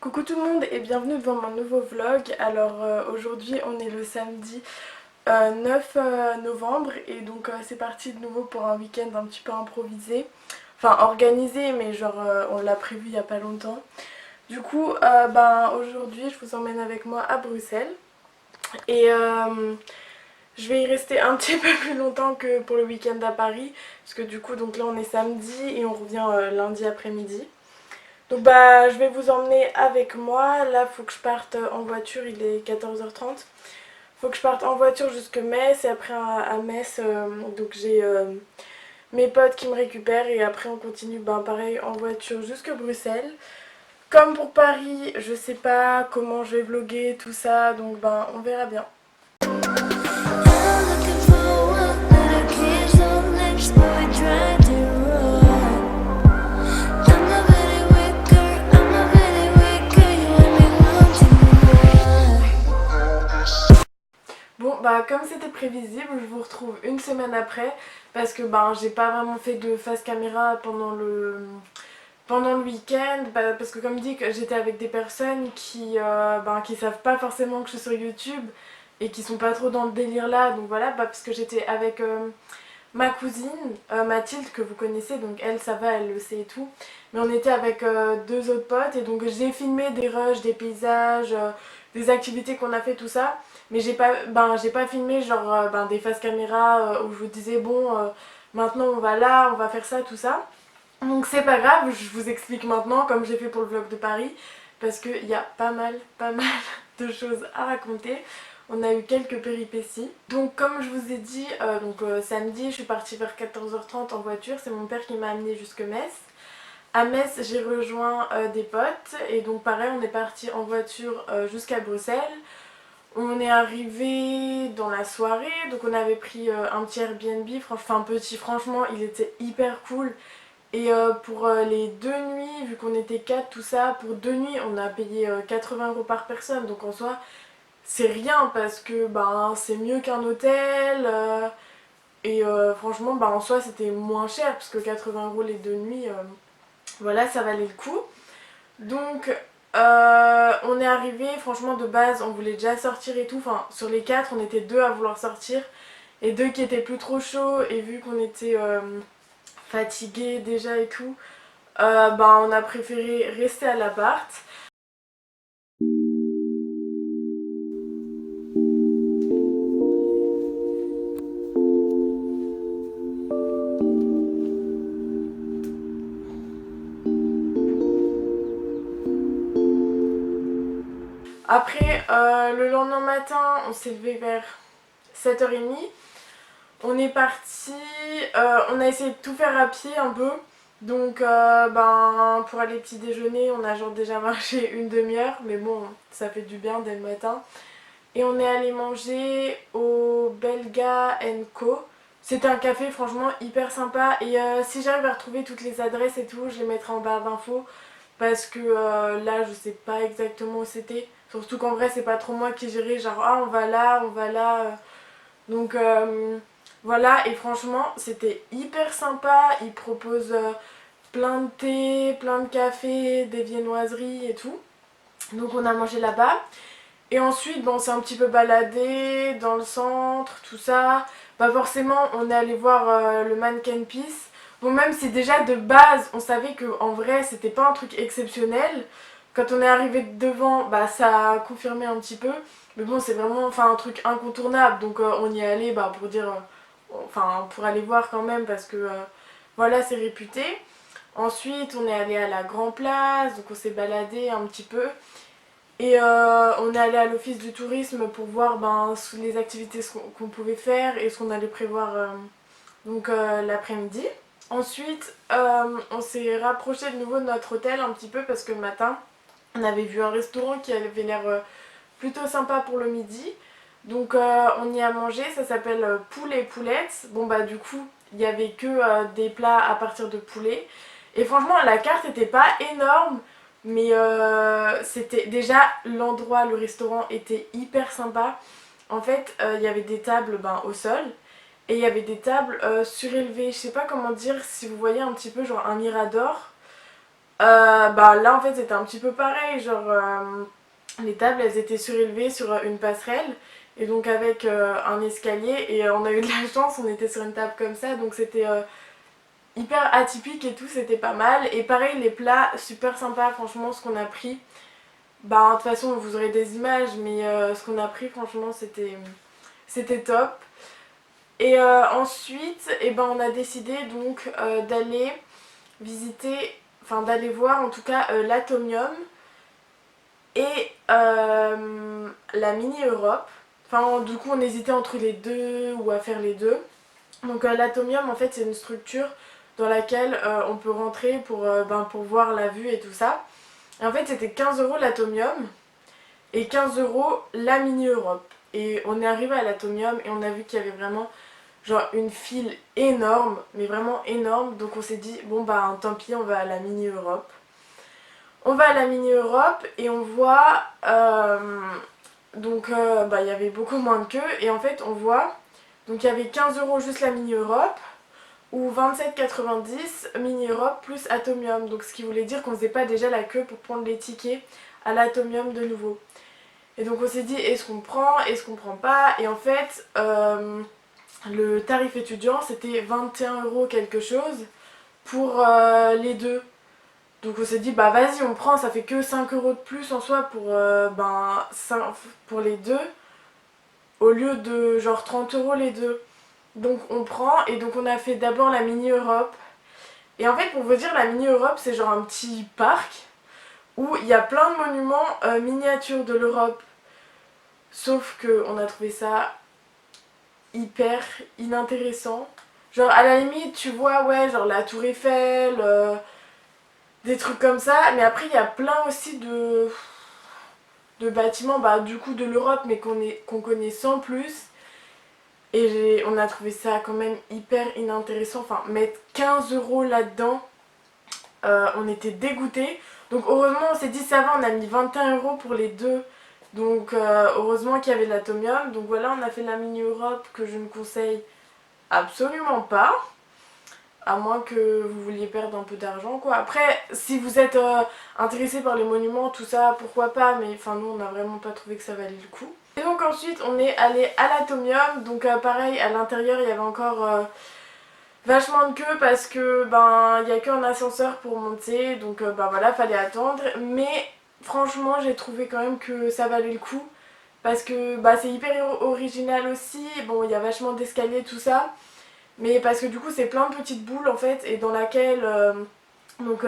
Coucou tout le monde et bienvenue devant mon nouveau vlog. Alors aujourd'hui on est le samedi 9 novembre et donc c'est parti de nouveau pour un week-end un petit peu improvisé. Enfin organisé mais genre on l'a prévu il y a pas longtemps. Du coup aujourd'hui je vous emmène avec moi à Bruxelles et je vais y rester un petit peu plus longtemps que pour le week-end à Paris. Parce que du coup donc là on est samedi et on revient lundi après-midi. Donc je vais vous emmener avec moi. Là faut que je parte en voiture, il est 14h30. Faut que je parte en voiture jusque Metz et après à Metz donc j'ai mes potes qui me récupèrent et après on continue pareil en voiture jusque Bruxelles. Comme pour Paris, je sais pas comment je vais vlogger tout ça donc on verra bien. Bon comme c'était prévisible, je vous retrouve une semaine après parce que j'ai pas vraiment fait de face caméra pendant le week-end parce que comme dit que j'étais avec des personnes qui savent pas forcément que je suis sur YouTube et qui sont pas trop dans le délire là, donc voilà, parce que j'étais avec ma cousine Mathilde que vous connaissez, donc elle ça va, elle le sait et tout, mais on était avec deux autres potes et donc j'ai filmé des rushs, des paysages, des activités qu'on a fait, tout ça, mais j'ai pas filmé genre des faces caméra où je vous disais bon maintenant on va là, on va faire ça, tout ça. Donc c'est pas grave, je vous explique maintenant comme j'ai fait pour le vlog de Paris parce qu'il y a pas mal de choses à raconter. On a eu quelques péripéties. Donc comme je vous ai dit, samedi je suis partie vers 14h30 en voiture, c'est mon père qui m'a amenée jusque Metz. À Metz j'ai rejoint des potes et donc pareil on est parti en voiture jusqu'à Bruxelles. On est arrivé dans la soirée, donc on avait pris un petit Airbnb, enfin petit, franchement il était hyper cool. Et pour les 2 nuits, vu qu'on était 4, tout ça, pour 2 nuits, on a payé 80 € par personne. Donc en soi, c'est rien parce que c'est mieux qu'un hôtel. Et franchement, en soi, c'était moins cher parce que 80 € les 2 nuits, voilà, ça valait le coup. Donc on est arrivé, franchement, de base, on voulait déjà sortir et tout. Enfin, sur les 4, on était 2 à vouloir sortir et 2 qui étaient plus trop chauds. Et vu qu'on était fatigués déjà et tout, on a préféré rester à l'appart. Après, le lendemain matin, on s'est levé vers 7h30. On est parti, on a essayé de tout faire à pied un peu. Donc, pour aller petit déjeuner, on a genre déjà marché une demi-heure, mais bon, ça fait du bien dès le matin. Et on est allé manger au Belga Co. C'était un café franchement hyper sympa et si j'arrive à retrouver toutes les adresses et tout, je les mettrai en barre d'infos parce que là je sais pas exactement où c'était. Surtout qu'en vrai c'est pas trop moi qui gérais, genre on va là, on va là. Donc voilà, et franchement c'était hyper sympa. Ils proposent plein de thé, plein de café, des viennoiseries et tout. Donc on a mangé là-bas. Et ensuite, on s'est un petit peu baladé dans le centre, tout ça. Pas forcément, on est allé voir le Mannequin Peace. Bon, même si déjà de base, on savait que en vrai, c'était pas un truc exceptionnel. Quand on est arrivé devant, ça a confirmé un petit peu. Mais bon, c'est vraiment un truc incontournable. Donc on y est allé pour dire, pour aller voir quand même parce que voilà, c'est réputé. Ensuite, on est allé à la Grand Place, donc on s'est baladé un petit peu. Et on est allé à l'office du tourisme pour voir les activités qu'on pouvait faire et ce qu'on allait prévoir l'après-midi. Ensuite, on s'est rapproché de nouveau de notre hôtel un petit peu parce que le matin, on avait vu un restaurant qui avait l'air plutôt sympa pour le midi. Donc on y a mangé, ça s'appelle Poulet et Poulettes. Bon du coup, il n'y avait que des plats à partir de poulet. Et franchement, la carte n'était pas énorme, mais c'était déjà l'endroit, le restaurant était hyper sympa. En fait, il y avait des tables au sol et il y avait des tables surélevées. Je sais pas comment dire, si vous voyez un petit peu genre un mirador. Bah là en fait c'était un petit peu pareil, genre les tables elles étaient surélevées sur une passerelle et donc avec un escalier et on a eu de la chance, on était sur une table comme ça donc c'était hyper atypique et tout, c'était pas mal. Et pareil les plats super sympas franchement ce qu'on a pris. Bah de toute façon vous aurez des images mais ce qu'on a pris franchement c'était top. Et ensuite et ben, on a décidé donc d'aller visiter, enfin d'aller voir en tout cas l'Atomium et la Mini Europe. Enfin du coup on hésitait entre les deux ou à faire les deux. Donc l'Atomium en fait c'est une structure dans laquelle on peut rentrer pour voir la vue et tout ça. Et en fait c'était 15 € l'Atomium et 15 € la Mini Europe. Et on est arrivé à l'Atomium et on a vu qu'il y avait vraiment genre une file énorme, mais vraiment énorme. Donc on s'est dit bon bah tant pis on va à la Mini Europe. On va à la Mini Europe et on voit bah il y avait beaucoup moins de queue et en fait on voit donc il y avait 15 € juste la Mini Europe ou 27,90 Mini Europe plus Atomium. Donc ce qui voulait dire qu'on faisait pas déjà la queue pour prendre les tickets à l'Atomium de nouveau. Et donc on s'est dit est-ce qu'on prend, est-ce qu'on prend pas. Et en fait le tarif étudiant c'était 21 € quelque chose pour les deux. Donc on s'est dit bah vas-y on prend, ça fait que 5 € de plus en soi pour les deux au lieu de genre 30 € les deux. Donc on prend et donc on a fait d'abord la Mini Europe. Et en fait pour vous dire la Mini Europe c'est genre un petit parc où il y a plein de monuments miniatures de l'Europe. Sauf que on a trouvé ça hyper inintéressant. Genre à la limite tu vois ouais genre la tour Eiffel, des trucs comme ça. Mais après il y a plein aussi de bâtiments bah du coup de l'Europe mais qu'on connaît sans plus. Et on a trouvé ça quand même hyper inintéressant. Enfin mettre 15 € là-dedans, on était dégoûtés. Donc heureusement on s'est dit ça va, on a mis 21 € pour les deux. Donc heureusement qu'il y avait l'Atomium. Donc voilà on a fait la Mini Europe que je ne conseille absolument pas. À moins que vous vouliez perdre un peu d'argent quoi. Après si vous êtes intéressé par les monuments tout ça pourquoi pas. Mais enfin nous on n'a vraiment pas trouvé que ça valait le coup. Et donc ensuite on est allé à l'Atomium. Donc pareil à l'intérieur il y avait encore vachement de queue parce que ben il y a qu'un ascenseur pour monter. Donc ben voilà fallait attendre. Mais franchement j'ai trouvé quand même que ça valait le coup. Parce que bah, c'est hyper original aussi. Bon il y a vachement d'escaliers tout ça. Mais parce que du coup c'est plein de petites boules en fait et dans laquelle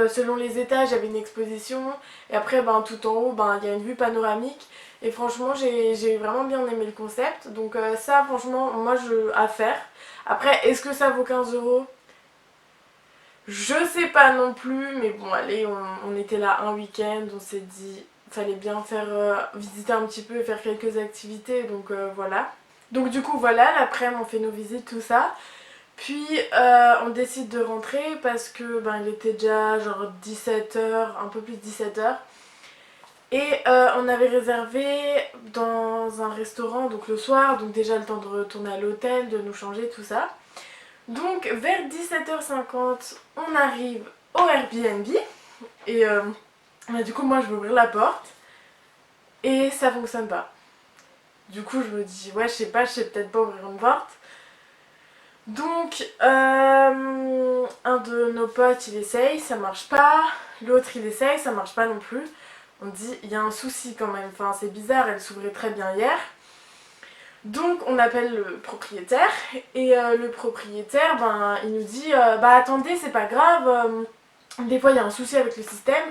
selon les étages il y avait une exposition et après ben, tout en haut ben, il y a une vue panoramique et franchement j'ai vraiment bien aimé le concept donc ça franchement moi à faire. Après est-ce que ça vaut 15 €? Je sais pas non plus mais bon allez on était là un week-end, on s'est dit fallait bien faire visiter un petit peu et faire quelques activités donc voilà. Donc du coup voilà l'après-midi on fait nos visites tout ça. Puis on décide de rentrer parce que ben, il était déjà genre 17 h, un peu plus de 17 h. Et on avait réservé dans un restaurant donc le soir, donc déjà le temps de retourner à l'hôtel, de nous changer, tout ça. Donc vers 17 h 50, on arrive au Airbnb et du coup moi je vais ouvrir la porte et ça fonctionne pas. Du coup je me dis ouais je sais peut-être pas ouvrir une porte. Donc un de nos potes il essaye, ça marche pas, l'autre il essaye, ça marche pas non plus. On dit il y a un souci quand même, enfin c'est bizarre, elle s'ouvrait très bien hier. Donc on appelle le propriétaire et le propriétaire ben, il nous dit bah attendez c'est pas grave, des fois il y a un souci avec le système,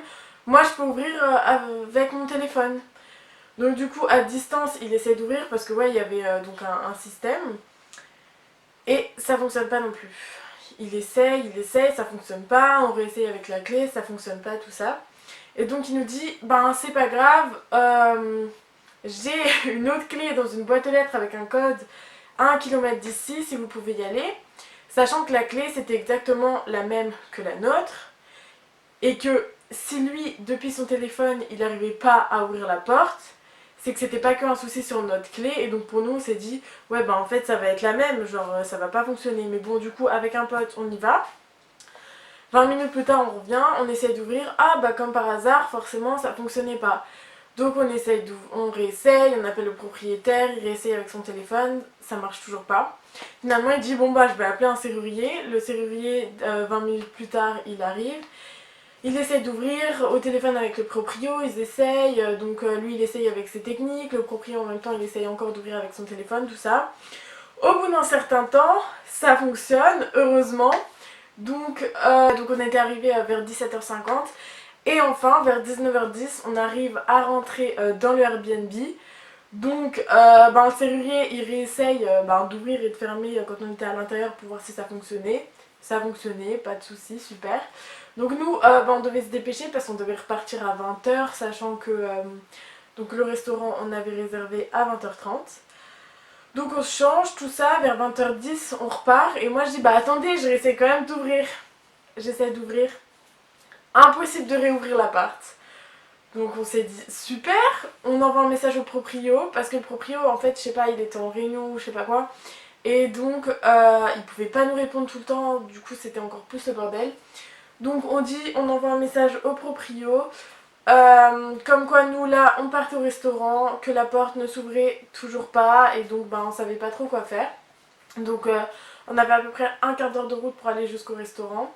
moi je peux ouvrir avec mon téléphone. Donc du coup à distance il essaie d'ouvrir parce que ouais il y avait donc un système. Et ça fonctionne pas non plus. Il essaye, ça fonctionne pas, on réessaye avec la clé, ça fonctionne pas, tout ça. Et donc il nous dit, ben c'est pas grave, j'ai une autre clé dans une boîte aux lettres avec un code à 1 km d'ici, si vous pouvez y aller. Sachant que la clé c'était exactement la même que la nôtre. Et que si lui, depuis son téléphone, il n'arrivait pas à ouvrir la porte, c'est que c'était pas qu'un souci sur notre clé et donc pour nous on s'est dit ouais bah en fait ça va être la même, genre ça va pas fonctionner mais bon du coup avec un pote on y va. 20 minutes plus tard on revient, on essaye d'ouvrir, ah bah comme par hasard forcément ça fonctionnait pas. Donc on réessaye, on appelle le propriétaire, il réessaye avec son téléphone, ça marche toujours pas. Finalement il dit bon bah je vais appeler un serrurier, le serrurier 20 minutes plus tard il arrive, il essaye d'ouvrir au téléphone avec le proprio, ils essayent, donc lui il essaye avec ses techniques, le proprio en même temps il essaye encore d'ouvrir avec son téléphone, tout ça. Au bout d'un certain temps, ça fonctionne, heureusement. Donc on était arrivé vers 17h50 et enfin vers 19h10 on arrive à rentrer dans le Airbnb. Donc le serrurier il réessaye d'ouvrir et de fermer quand on était à l'intérieur pour voir si ça fonctionnait. Ça fonctionnait, pas de soucis, super. Donc nous on devait se dépêcher parce qu'on devait repartir à 20h, sachant que donc le restaurant on avait réservé à 20h30. Donc on se change, tout ça, vers 20h10 on repart et moi je dis bah attendez, je réessaye quand même d'ouvrir. J'essaie d'ouvrir. Impossible de réouvrir l'appart. Donc on s'est dit super, on envoie un message au proprio parce que le proprio en fait je sais pas il était en réunion ou je sais pas quoi et donc il pouvait pas nous répondre tout le temps, du coup c'était encore plus le bordel. Donc on envoie un message au proprio comme quoi nous là on partait au restaurant, que la porte ne s'ouvrait toujours pas et donc on savait pas trop quoi faire. Donc on avait à peu près un quart d'heure de route pour aller jusqu'au restaurant.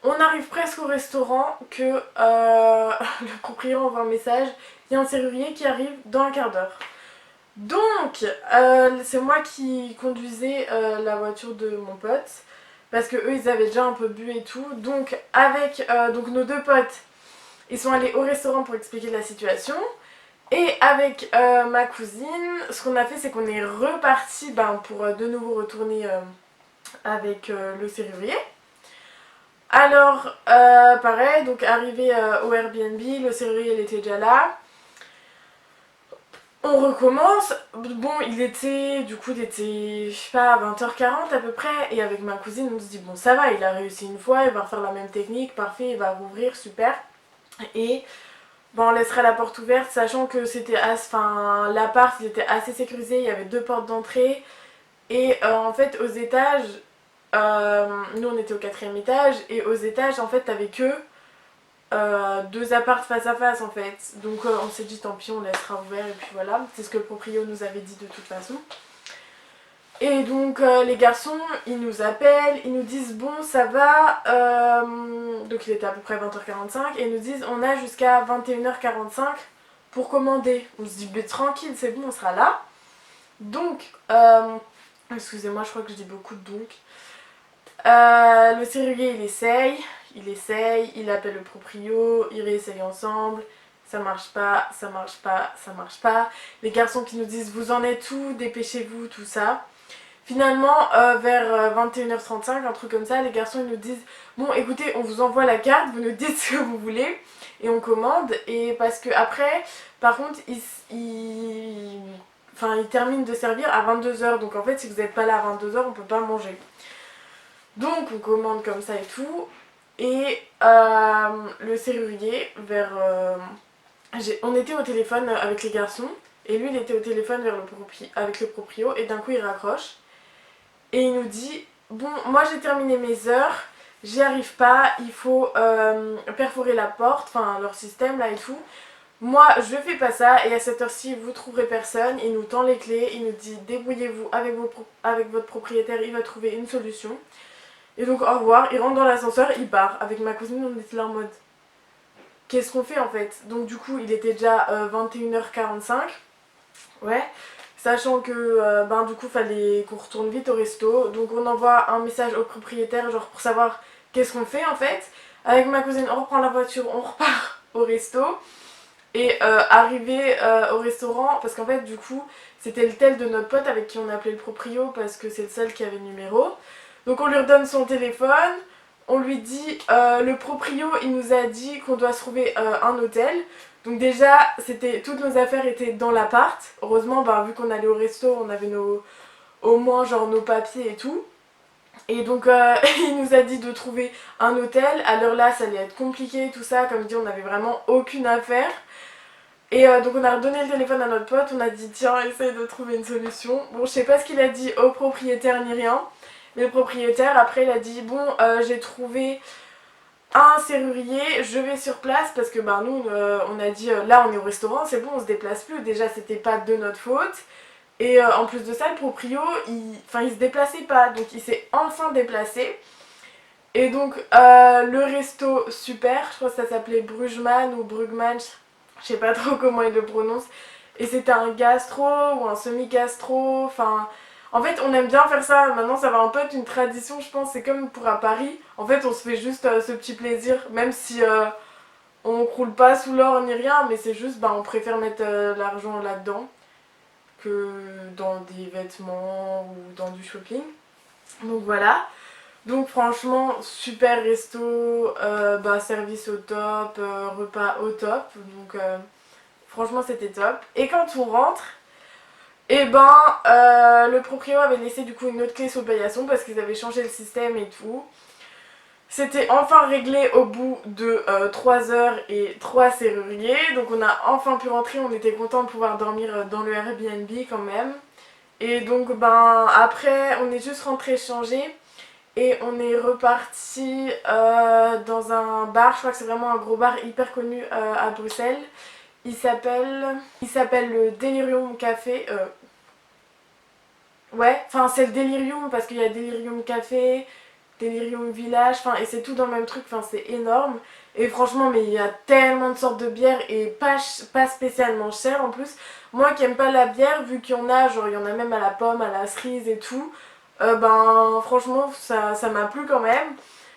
On arrive presque au restaurant que le propriétaire envoie un message, il y a un serrurier qui arrive dans un quart d'heure. Donc c'est moi qui conduisais la voiture de mon pote parce que eux ils avaient déjà un peu bu et tout. Donc avec nos deux potes, ils sont allés au restaurant pour expliquer la situation. Et avec ma cousine, ce qu'on a fait, c'est qu'on est reparti pour de nouveau retourner avec le serrurier. Alors, pareil, donc arrivé au Airbnb, le serrurier il était déjà là. On recommence. Bon, il était, je sais pas, 20h40 à peu près. Et avec ma cousine, on se dit, bon, ça va, il a réussi une fois, il va refaire la même technique, parfait, il va rouvrir, super. Et on laisserait la porte ouverte, sachant que c'était l'appart il était assez sécurisé, il y avait deux portes d'entrée. Et en fait, aux étages, nous on était au 4e étage, et aux étages, en fait, t'avais que deux apparts face à face en fait. Donc on s'est dit tant pis, on laissera ouvert, et puis voilà. C'est ce que le proprio nous avait dit de toute façon. Et donc les garçons, ils nous appellent, ils nous disent bon ça va, donc il était à peu près 20h45, et ils nous disent on a jusqu'à 21h45 pour commander. On se dit mais tranquille, c'est bon, on sera là. Donc, excusez-moi, je crois que je dis beaucoup de donc. Le serrurier il appelle le proprio, ils réessayent ensemble. Ça marche pas, ça marche pas, ça marche pas. Les garçons qui nous disent vous en êtes où, dépêchez-vous, tout ça. Finalement, vers 21h35, un truc comme ça, les garçons ils nous disent bon écoutez, on vous envoie la carte, vous nous dites ce que vous voulez et on commande. Et parce que après, par contre, ils terminent de servir à 22h. Donc en fait, si vous n'êtes pas là à 22h, on peut pas manger. Donc on commande comme ça et tout. Et le serrurier, on était au téléphone avec les garçons. Et lui, il était au téléphone avec le proprio. Et d'un coup, il raccroche. Et il nous dit bon, moi j'ai terminé mes heures, j'y arrive pas, il faut perforer la porte, enfin leur système là et tout. Moi je fais pas ça, et à cette heure-ci vous trouverez personne. Il nous tend les clés, il nous dit débrouillez-vous avec votre propriétaire, il va trouver une solution. Et donc au revoir, il rentre dans l'ascenseur, il part. Avec ma cousine on était là en mode qu'est-ce qu'on fait en fait. Donc du coup il était déjà 21h45, ouais. Sachant que du coup fallait qu'on retourne vite au resto. Donc on envoie un message au propriétaire genre pour savoir qu'est-ce qu'on fait en fait. Avec ma cousine on reprend la voiture, on repart au resto. Et arrivé au restaurant, parce qu'en fait du coup c'était le tel de notre pote avec qui on a appelé le proprio parce que c'est le seul qui avait le numéro. Donc on lui redonne son téléphone, on lui dit le proprio il nous a dit qu'on doit se trouver un hôtel. Donc déjà, toutes nos affaires étaient dans l'appart. Heureusement, vu qu'on allait au resto, on avait au moins genre nos papiers et tout. Et donc il nous a dit de trouver un hôtel. À l'heure là, ça allait être compliqué, tout ça. Comme dit, on n'avait vraiment aucune affaire. Et donc on a redonné le téléphone à notre pote. On a dit tiens, essaye de trouver une solution. Bon, je sais pas ce qu'il a dit au propriétaire ni rien. Mais le propriétaire, après, il a dit bon, j'ai trouvé un serrurier, je vais sur place parce que ben nous on a dit là on est au restaurant, c'est bon, on se déplace plus, déjà c'était pas de notre faute. Et en plus de ça, le proprio, il se déplaçait pas, donc il s'est enfin déplacé. Et donc le resto super, je crois que ça s'appelait Brugman ou Brugman, je sais pas trop comment il le prononce. Et c'était un gastro ou un semi-gastro, enfin... En fait, on aime bien faire ça, maintenant ça va un peu être une tradition, je pense, c'est comme pour à Paris. En fait, on se fait juste ce petit plaisir, même si on croule pas sous l'or ni rien, mais c'est juste, on préfère mettre l'argent là-dedans que dans des vêtements ou dans du shopping. Donc voilà. Donc franchement, super resto, service au top, repas au top. Donc franchement c'était top. Et quand on rentre, le proprio avait laissé du coup une autre clé sur le paillasson parce qu'ils avaient changé le système et tout. C'était enfin réglé au bout de 3 heures et 3 serruriers. Donc on a enfin pu rentrer, on était content de pouvoir dormir dans le Airbnb quand même. Et donc après on est juste rentré changer. Et on est reparti dans un bar, je crois que c'est vraiment un gros bar hyper connu à Bruxelles. Il s'appelle le Delirium Café. Ouais, enfin c'est le Delirium parce qu'il y a Delirium Café, Delirium Village, enfin et c'est tout dans le même truc, enfin c'est énorme. Et franchement, mais il y a tellement de sortes de bières et pas spécialement cher en plus. Moi qui aime pas la bière, vu qu'il y en a, genre il y en a même à la pomme, à la cerise et tout, franchement ça m'a plu quand même.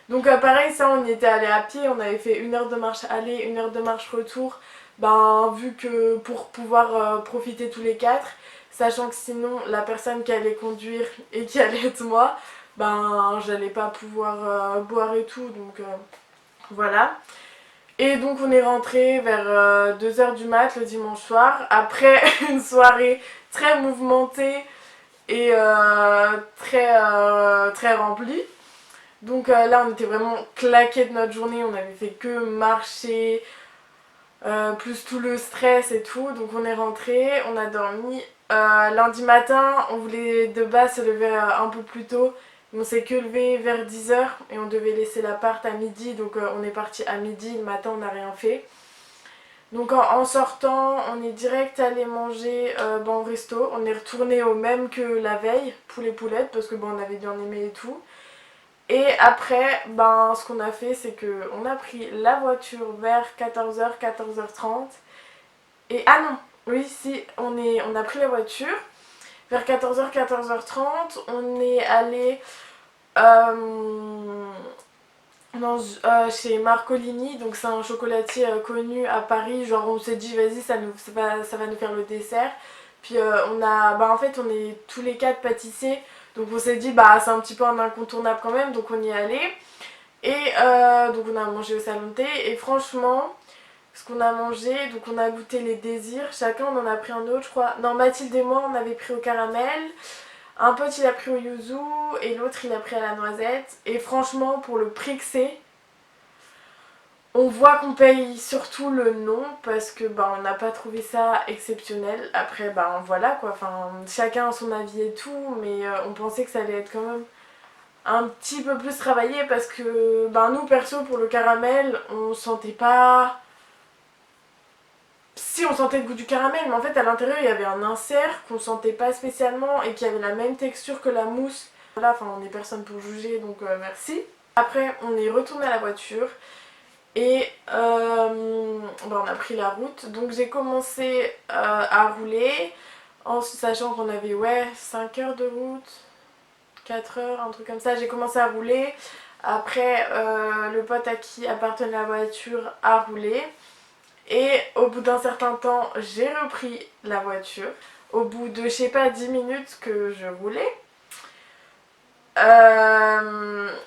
Donc pareil, ça on y était allé à pied, on avait fait 1 heure de marche aller, 1 heure de marche retour. Vu que pour pouvoir profiter tous les quatre, sachant que sinon la personne qui allait conduire et qui allait être moi, j'allais pas pouvoir boire et tout, donc voilà. Et donc on est rentré vers 2 heures du mat le dimanche soir, après une soirée très mouvementée et très remplie. Donc là on était vraiment claqués de notre journée, on avait fait que marcher, plus tout le stress et tout. Donc on est rentré, on a dormi. Lundi matin, on voulait de base se lever un peu plus tôt. On s'est que levé vers 10 h et on devait laisser l'appart à midi. Donc on est parti à midi, le matin on n'a rien fait. Donc en sortant, on est direct allé manger au resto. On est retourné au même que la veille, poulet poulette, parce que on avait bien aimé et tout. Et après, ce qu'on a fait, c'est qu'on a pris la voiture vers 14 h, 14 h 30. Et ah non, oui, si, on a pris la voiture. Vers 14 h, 14 h 30, on est allé chez Marcolini. Donc c'est un chocolatier connu à Paris. Genre on s'est dit, vas-y, ça va nous faire le dessert. Puis en fait, on est tous les quatre pâtissiers. Donc on s'est dit, c'est un petit peu un incontournable quand même, donc on y est allé. Et donc on a mangé au salon de thé. Et franchement, ce qu'on a mangé, donc on a goûté les désirs. Chacun on en a pris un autre, je crois. Non, Mathilde et moi, on avait pris au caramel. Un pote il a pris au yuzu et l'autre il a pris à la noisette. Et franchement, pour le prix que c'est, on voit qu'on paye surtout le nom parce que on n'a pas trouvé ça exceptionnel. Après voilà quoi, enfin chacun a son avis et tout, mais on pensait que ça allait être quand même un petit peu plus travaillé parce que nous perso pour le caramel on sentait pas... Si on sentait le goût du caramel, mais en fait à l'intérieur il y avait un insert qu'on sentait pas spécialement et qui avait la même texture que la mousse. Voilà, enfin on est personne pour juger donc merci. Après on est retourné à la voiture. Et on a pris la route. Donc j'ai commencé à rouler en sachant qu'on avait 5 heures de route, 4 heures, un truc comme ça. J'ai commencé à rouler. Après le pote à qui appartenait la voiture a roulé. Et au bout d'un certain temps, j'ai repris la voiture. Au bout de, je sais pas, 10 minutes que je roulais.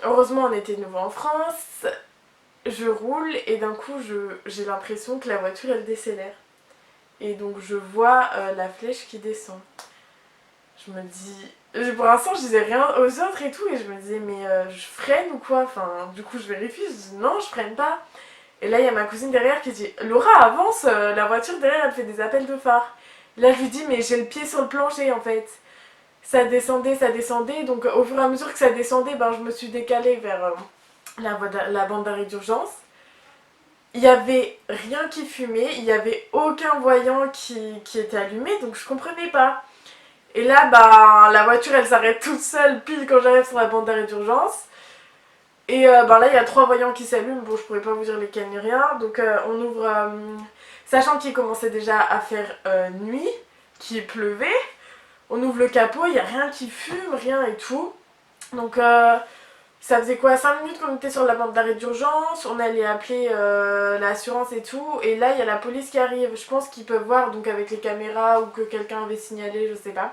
Heureusement on était de nouveau en France. Je roule et d'un coup j'ai l'impression que la voiture elle décélère. Et donc je vois la flèche qui descend. Je me dis... Pour l'instant je disais rien aux autres et tout et je me disais mais je freine ou quoi. Enfin du coup je vérifie, je dis non je freine pas. Et là il y a ma cousine derrière qui dit Laura avance, la voiture derrière elle fait des appels de phare. Là je lui dis mais j'ai le pied sur le plancher en fait. Ça descendait donc au fur et à mesure que ça descendait je me suis décalée vers la bande d'arrêt d'urgence. Il y avait rien qui fumait, il y avait aucun voyant qui était allumé, donc je comprenais pas. Et là, bah, la voiture elle s'arrête toute seule pile quand j'arrive sur la bande d'arrêt d'urgence. Et bah, là, il y a 3 voyants qui s'allument, bon, je pourrais pas vous dire lesquels ni rien. Donc on ouvre, sachant qu'il commençait déjà à faire nuit, qu'il pleuvait. On ouvre le capot, il y a rien qui fume, rien et tout. Donc ça faisait quoi, 5 minutes qu'on était sur la bande d'arrêt d'urgence, on allait appeler l'assurance et tout, et là il y a la police qui arrive, je pense qu'ils peuvent voir donc avec les caméras ou que quelqu'un avait signalé, je sais pas.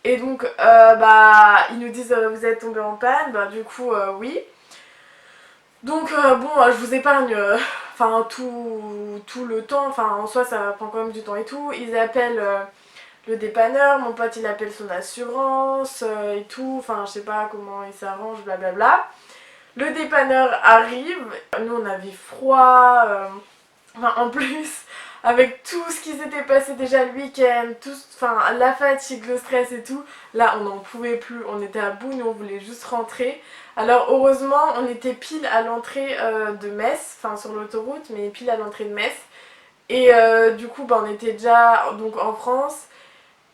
Et donc bah ils nous disent vous êtes tombé en panne, bah du coup oui. Donc bon je vous épargne enfin tout le temps, enfin en soi ça prend quand même du temps et tout, ils appellent le dépanneur, mon pote il appelle son assurance et tout, enfin je sais pas comment il s'arrange, blablabla. Le dépanneur arrive, nous on avait froid, enfin, en plus avec tout ce qui s'était passé déjà le week-end, enfin la fatigue, le stress et tout, là on n'en pouvait plus, on était à bout, nous on voulait juste rentrer. Alors heureusement on était pile à l'entrée de Metz, enfin sur l'autoroute, mais pile à l'entrée de Metz. Et du coup bah, on était déjà donc en France.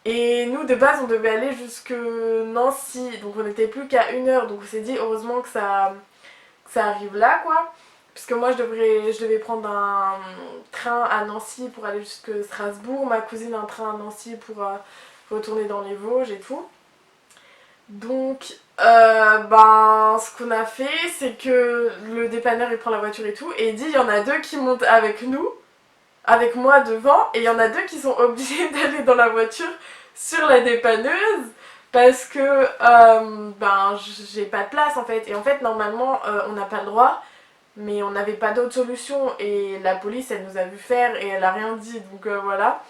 Et nous de base on devait aller jusque Nancy, donc on n'était plus qu'à 1 heure, donc on s'est dit heureusement que ça arrive là quoi. Puisque moi je devais prendre un train à Nancy pour aller jusque Strasbourg, ma cousine un train à Nancy pour retourner dans les Vosges et tout. Donc ben ce qu'on a fait c'est que le dépanneur il prend la voiture et tout et il dit il y en a 2 qui montent avec nous, avec moi devant, et il y en a 2 qui sont obligés d'aller dans la voiture sur la dépanneuse parce que ben j'ai pas de place en fait. Et en fait normalement on n'a pas le droit, mais on n'avait pas d'autre solution et la police elle nous a vu faire et elle a rien dit, donc voilà.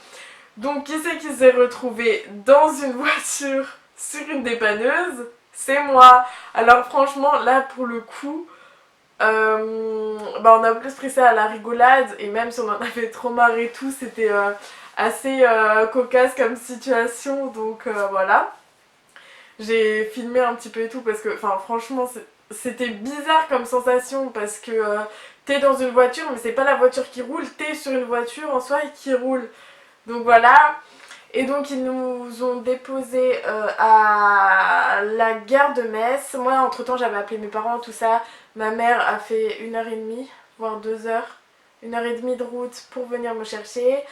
Donc qui c'est qui s'est retrouvé dans une voiture sur une dépanneuse? C'est moi. Alors franchement là pour le coup bah on a plus pris ça à la rigolade, et même si on en avait trop marre et tout, c'était assez cocasse comme situation, donc voilà. J'ai filmé un petit peu et tout parce que enfin franchement c'était bizarre comme sensation parce que t'es dans une voiture mais c'est pas la voiture qui roule, t'es sur une voiture en soi et qui roule. Donc voilà. Et donc ils nous ont déposés à la gare de Metz. Moi entre temps j'avais appelé mes parents, tout ça. Ma mère a fait 1 heure et demie, voire 2 heures, 1 heure et demie de route pour venir me chercher.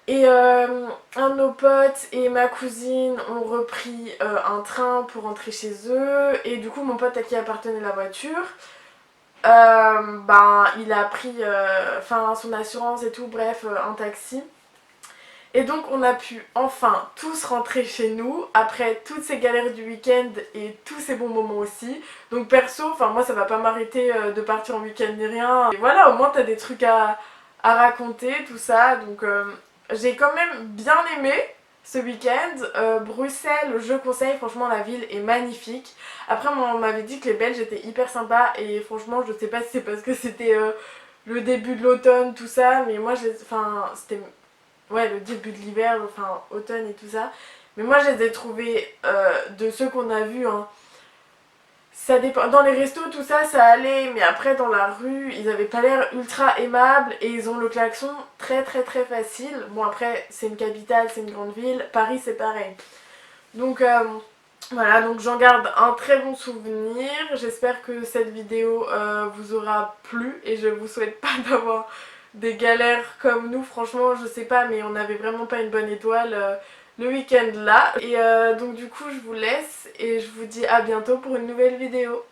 Et un de nos potes et ma cousine ont repris un train pour rentrer chez eux. Et du coup mon pote à qui appartenait la voiture, ben il a pris son assurance et tout, bref un taxi. Et donc on a pu enfin tous rentrer chez nous après toutes ces galères du week-end et tous ces bons moments aussi. Donc perso, enfin moi ça va pas m'arrêter de partir en week-end ni rien. Et voilà, au moins t'as des trucs à raconter, tout ça. Donc j'ai quand même bien aimé ce week-end. Bruxelles, je conseille, franchement la ville est magnifique. Après on m'avait dit que les Belges étaient hyper sympas et franchement je sais pas si c'est parce que c'était le début de l'automne, tout ça, mais moi c'était ouais, le début de l'hiver, enfin automne et tout ça. Mais moi je les ai trouvés de ceux qu'on a vus, hein. Ça dépend. Dans les restos, tout ça, ça allait, mais après dans la rue, ils avaient pas l'air ultra aimables et ils ont le klaxon très très très facile. Bon après, c'est une capitale, c'est une grande ville. Paris c'est pareil. Donc voilà, donc j'en garde un très bon souvenir. J'espère que cette vidéo vous aura plu et je vous souhaite pas d'avoir des galères comme nous. Franchement, je sais pas, mais on avait vraiment pas une bonne étoile le week-end là. Et donc du coup, je vous laisse et je vous dis à bientôt pour une nouvelle vidéo.